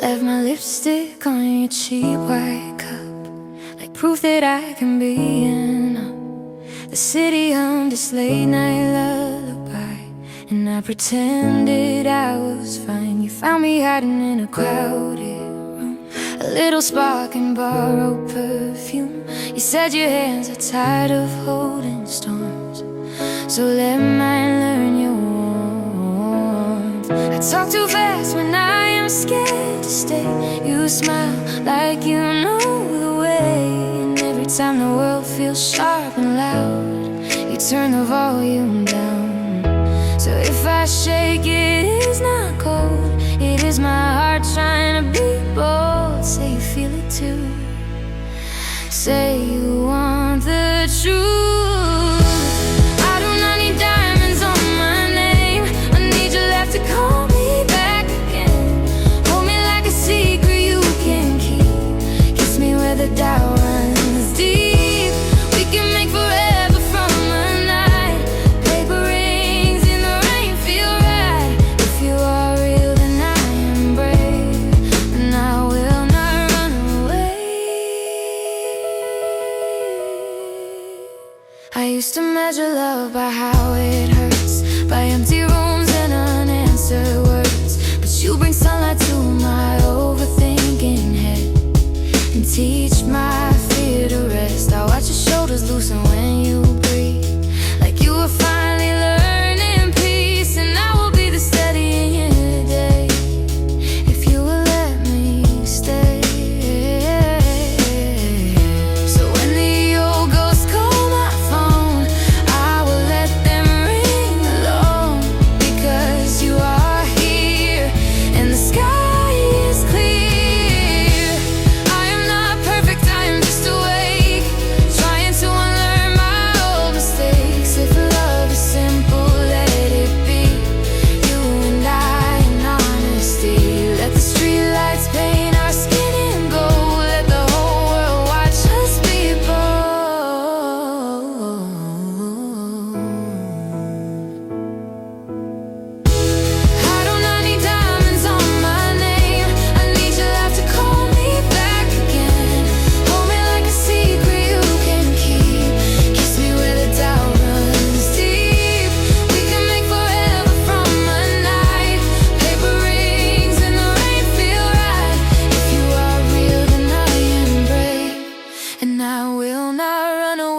Left my lipstick on your cheap white cup, like proof that I can be enough. The city hummed this late night lullaby, and I pretended I was fine. You found me hiding in a crowded room, a little spark in borrowed perfume. You said your hands are tired of holding storms, so let mine learn your warmth. I talk too fast when I am scared to stay. You smile like you know the way, and every time the world feels sharp and loud, you turn the volume down. So if I shake, it is not cold, it is my heart trying to be bold. Say you feel it too, say you want the truth. I do not need diamonds on my name, I need your laugh to call me back again. Hold me like a secret you can keep, kiss me where the doubt runs deep. We can make forever from a night, paper rings in the rain feel right. If you are real then I am brave, and I will not run away. I used to measure love by how it hurts, by empty rooms and unanswered words. But you bring sunlight to my overthinking head, and teach my fear to rest. I watch your shoulders loosen when you breathe, like you were finally learning peace. And I will be the steady in your day, if you will let me stay. So when the old ghosts call my phone, I will let them ring alone, because you are here and the sky is clear. I am not perfect, I am just awake, trying to unlearn my old mistakes. If love is simple, let it be, you and I in honesty. Let the streetlights paint our skin in gold, let the whole world watch us be bold. I do not need diamonds on my name, I need your laugh to call me back again. Hold me like a secret you can keep, kiss me where the doubt runs deep. We can make forever from a night, paper rings in the rain feel right. If you are real then I am brave, and I will not run away.